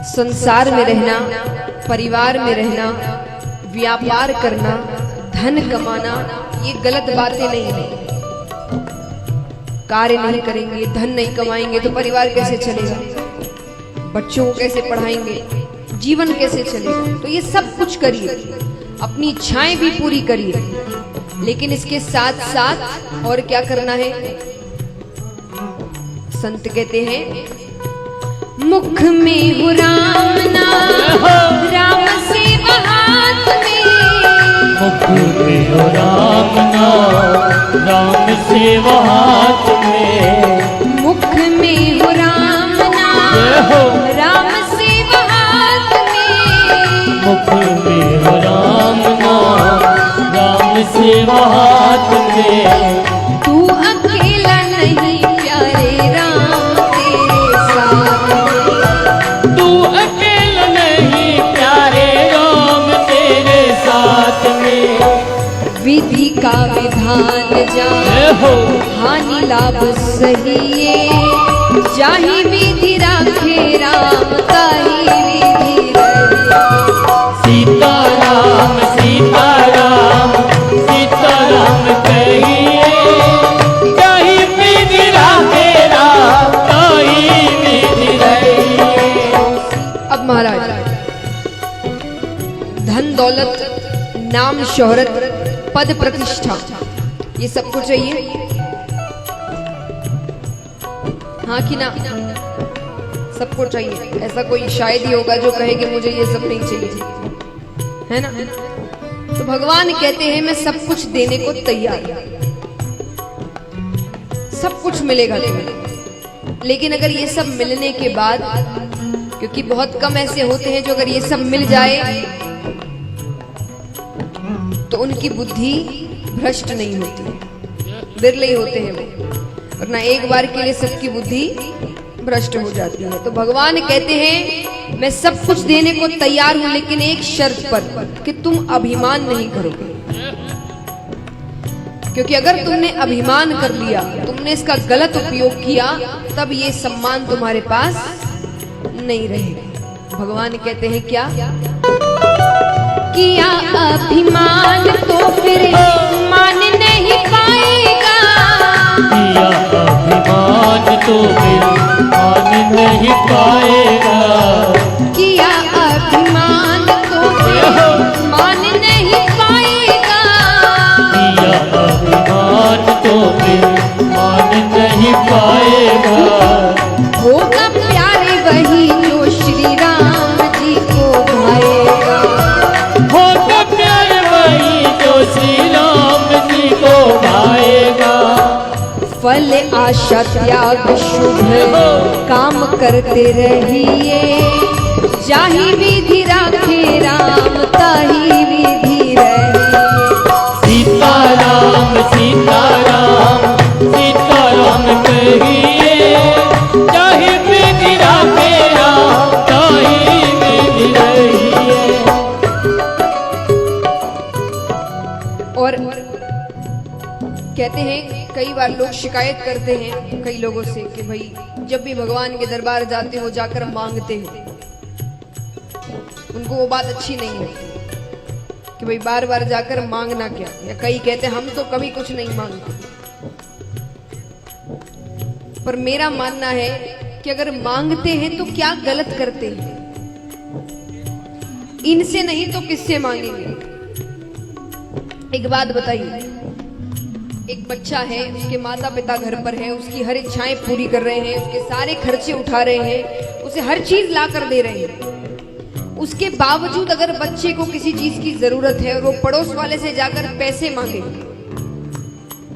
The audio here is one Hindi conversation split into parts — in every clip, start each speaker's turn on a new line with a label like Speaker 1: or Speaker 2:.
Speaker 1: संसार में रहना, परिवार में रहना, व्यापार करना, धन कमाना, ये गलत बातें नहीं है। कार्य नहीं करेंगे, धन नहीं कमाएंगे तो परिवार कैसे चलेगा, बच्चों को कैसे पढ़ाएंगे, जीवन कैसे चलेगा। तो ये सब कुछ करिए, अपनी इच्छाएं भी पूरी करिए, लेकिन इसके साथ साथ और क्या करना है। संत कहते हैं मुख में हो राम नाम, राम से हाथ में,
Speaker 2: मुख में हो राम नाम, राम से हाथ में,
Speaker 1: मुख में हो राम नाम, राम से हाथ में,
Speaker 2: मुख में हो राम नाम, राम से हाथ में।
Speaker 1: तू अकेला नहीं प्यारे राम तेरे साथ में,
Speaker 2: तू अकेला नहीं प्यारे राम तेरे साथ में।
Speaker 1: विधि का विधान जान,
Speaker 2: हो
Speaker 1: हानि लाभ सहिए, जाहि विधि राखे राम ताहि विधि रहे।
Speaker 2: सीताराम सीताराम सीताराम कहिए, जाहि विधि राखे राम ताहि विधि रहिए।
Speaker 1: अब महाराज, धन दौलत, नाम शोहरत, पद प्रतिष्ठा, ये सब कुछ चाहिए, हाँ कि ना? सबको चाहिए। ऐसा कोई शायद ही होगा जो कहे कि मुझे ये सब नहीं चाहिए, है ना? तो भगवान कहते हैं मैं सब कुछ देने को तैयार हूं, सब कुछ मिलेगा तुम्हें। लेकिन अगर ये सब मिलने के बाद, क्योंकि बहुत कम ऐसे होते हैं जो अगर ये सब मिल जाए तो उनकी बुद्धि भ्रष्ट नहीं होती, विरले ही होते हैं वो, वरना एक बार के लिए सबकी बुद्धि भ्रष्ट हो जाती है। तो भगवान कहते हैं मैं सब कुछ देने को तैयार हूं, लेकिन एक शर्त पर, कि तुम अभिमान नहीं करोगे। क्योंकि अगर तुमने अभिमान कर लिया, तुमने इसका गलत उपयोग किया, तब ये सम्मान तुम्हारे पास नहीं रहेगा। भगवान कहते हैं क्या? किया अभिमान तो फिर मान नहीं पाएगा,
Speaker 2: किया अभिमान तो फिर मान नहीं पाएगा,
Speaker 1: किया अभिमान तो फिर मान नहीं पाएगा,
Speaker 2: किया अभिमान तो फिर मान नहीं पाएगा।
Speaker 1: होगा प्यारे वही जो श्री राम जी को भाएगा,
Speaker 2: होगा प्यारे वही जो श्री राम जी को भाएगा।
Speaker 1: फल आशा त्याग शुभ काम करते रहिए, जाहि विधि राखे राम ताहि विधि रहिए।
Speaker 2: सीताराम सीताराम सीताराम कहिए, जाहि विधि राखे राम ताहि विधि रहिए।
Speaker 1: और कहते हैं कई बार लोग शिकायत करते हैं कई लोगों से कि भाई जब भी भगवान के दरबार जाते हो जाकर मांगते हो, उनको वो बात अच्छी नहीं लगती कि भाई बार बार जाकर मांगना क्या। या कई कहते हैं हम तो कभी कुछ नहीं मांगते। पर मेरा मानना है कि अगर मांगते हैं तो क्या गलत करते हैं, इनसे नहीं तो किससे मांगेंगे। एक बात बताइए, एक बच्चा है, उसके माता पिता घर पर है, उसकी हर इच्छाएं पूरी कर रहे हैं, उसके सारे खर्चे उठा रहे हैं, उसे हर चीज ला कर दे रहे हैं। उसके बावजूद अगर बच्चे को किसी चीज की जरूरत है और वो पड़ोस वाले से जाकर पैसे मांगे,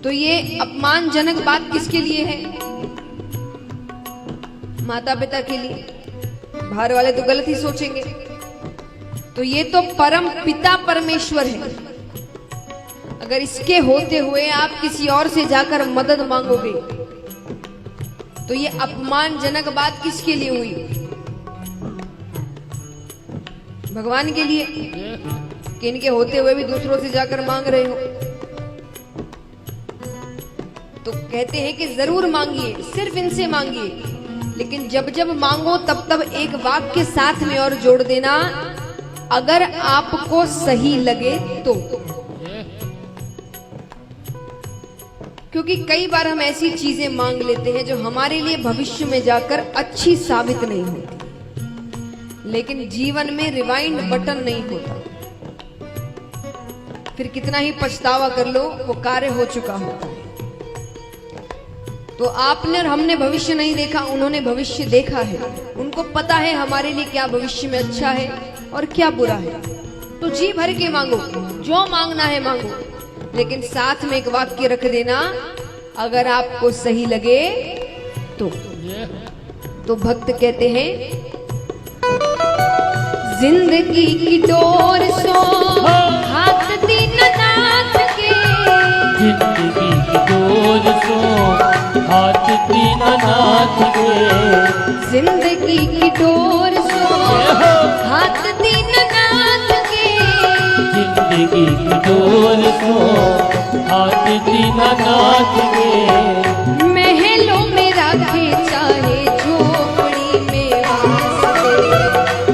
Speaker 1: तो ये अपमानजनक बात किसके लिए है? माता पिता के लिए। बाहर वाले तो गलत ही सोचेंगे। तो ये तो परम पिता परमेश्वर है। अगर इसके होते हुए आप किसी और से जाकर मदद मांगोगे तो ये अपमानजनक बात किसके लिए हुई? भगवान के लिए, कि इनके होते हुए भी दूसरों से जाकर मांग रहे हो। तो कहते हैं कि जरूर मांगिए, सिर्फ इनसे मांगिए, लेकिन जब जब मांगो तब तब एक वाक्य साथ में और जोड़ देना, अगर आपको सही लगे तो। क्योंकि कई बार हम ऐसी चीजें मांग लेते हैं जो हमारे लिए भविष्य में जाकर अच्छी साबित नहीं होती, लेकिन जीवन में रिवाइंड बटन नहीं होता, फिर कितना ही पछतावा कर लो वो कार्य हो चुका होता है। तो आपने और हमने भविष्य नहीं देखा, उन्होंने भविष्य देखा है, उनको पता है हमारे लिए क्या भविष्य में अच्छा है और क्या बुरा है। तो जी भर के मांगो, जो मांगना है मांगो, लेकिन साथ में एक वाक्य रख देना, अगर आपको सही लगे तो। तो भक्त कहते हैं, जिंदगी की डोर सो हाथ दीननाथ के,
Speaker 2: जिंदगी की डोर सो हाथ दीननाथ के,
Speaker 1: जिंदगी की डोर सो हाथ दीननाथ के,
Speaker 2: जिंदगी की डोर सो हाथ दीननाथ के,
Speaker 1: महलों में रखे चाहे झोपड़ी में वास दे,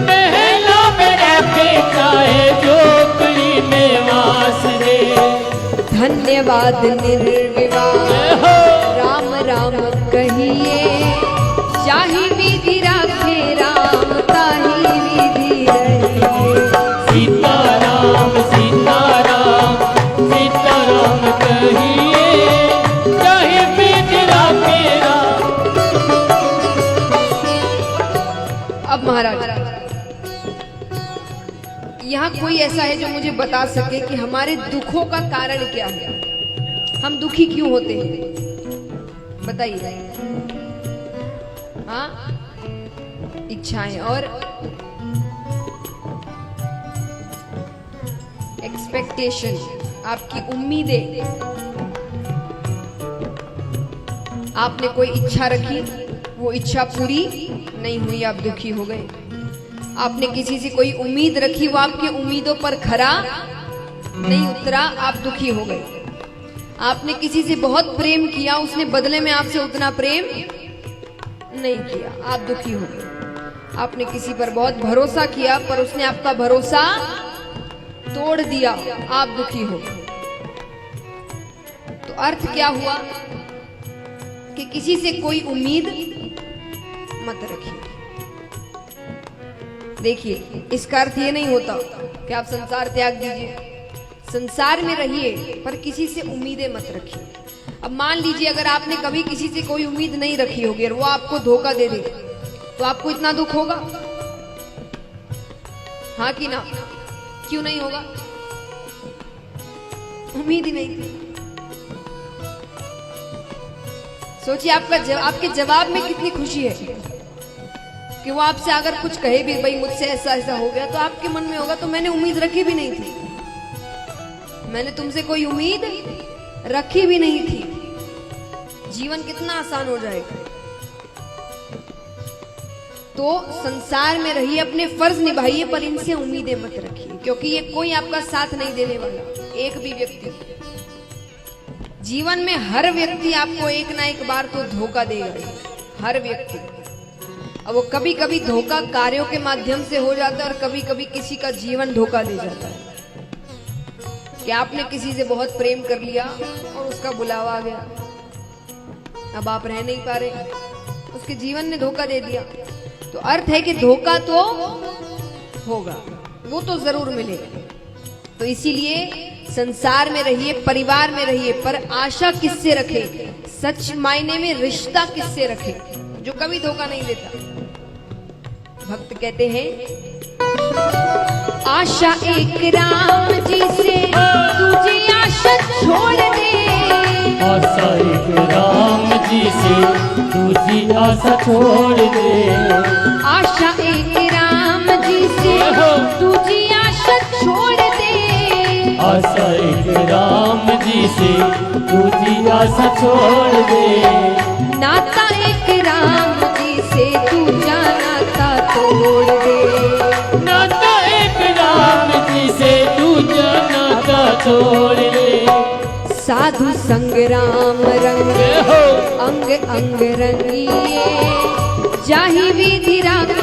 Speaker 2: महलों में रखे चाहे झोपड़ी में वास दे।
Speaker 1: धन्यवाद निर्विवाद राम राम कहिए, चाहे विधि राखे राम ताही विधि रहिए।
Speaker 2: सीताराम सीताराम सीताराम कहिए, चाहे विधि राखे राम।
Speaker 1: अब महाराज, यहाँ कोई ऐसा है जो मुझे बता सके कि हमारे दुखों का कारण क्या है, हम दुखी क्यों होते हैं? बताइए। हाँ, इच्छाएं और एक्सपेक्टेशन, आपकी उम्मीदें। आपने कोई इच्छा रखी, वो इच्छा पूरी नहीं हुई, आप दुखी हो गए। आपने किसी से कोई उम्मीद रखी, वो आपकी उम्मीदों पर खरा नहीं उतरा, आप दुखी हो गए। आपने किसी से बहुत प्रेम किया, उसने बदले में आपसे उतना प्रेम नहीं किया, आप दुखी हो गए। आपने किसी पर बहुत भरोसा किया, पर उसने आपका भरोसा तोड़ दिया, आप दुखी हो गए। तो अर्थ क्या हुआ कि किसी से कोई उम्मीद मत रखिए। देखिए, इसका अर्थ ये नहीं होता कि आप संसार त्याग दीजिए, संसार में रहिए पर किसी से उम्मीदें मत रखिए। अब मान लीजिए अगर आपने कभी किसी से कोई उम्मीद नहीं रखी होगी और वो आपको धोखा दे दे, तो आपको इतना दुख होगा? हाँ कि ना? क्यों नहीं होगा? उम्मीद ही नहीं थी। सोचिए आपके जवाब में कितनी खुशी है कि वो आपसे अगर कुछ कहे भी, भाई मुझसे ऐसा ऐसा हो गया, तो आपके मन में होगा तो मैंने उम्मीद रखी भी नहीं थी, मैंने तुमसे कोई उम्मीद रखी भी नहीं थी। जीवन कितना आसान हो जाएगा। तो संसार में रहिए, अपने फर्ज निभाइए, पर इनसे उम्मीदें मत रखिए, क्योंकि ये कोई आपका साथ नहीं देने वाला, एक भी व्यक्ति। जीवन में हर व्यक्ति आपको एक ना एक बार तो धोखा देगा, हर व्यक्ति। अब वो कभी कभी धोखा कार्यों के माध्यम से हो जाता है और कभी कभी किसी का जीवन धोखा दे जाता है कि आपने किसी से बहुत प्रेम कर लिया और उसका बुलावा आ गया, अब आप रह नहीं पा रहे, उसके जीवन ने धोखा दे दिया। तो अर्थ है कि धोखा तो होगा, वो तो जरूर मिलेगा। तो इसीलिए संसार में रहिए, परिवार में रहिए, पर आशा किससे रखे? सच मायने में रिश्ता किससे रखे, जो कभी धोखा नहीं देता। भक्त कहते हैं, आशा एक राम जी से तुझे आशा छोड़ दे,
Speaker 2: आशा एक राम जी से तुझी आशा छोड़ दे,
Speaker 1: आशा एक राम जी से तुझी आशा छोड़ दे,
Speaker 2: आशा एक राम जी से तुझी आशा छोड़ दे,
Speaker 1: नाता एक राम जी से तू नाता तोड़ दे,
Speaker 2: नाता एक राम जी से तू नाता छोड़ दे।
Speaker 1: साधु संग राम रंग अंग अंग रंगिए, जाहि विधि राखी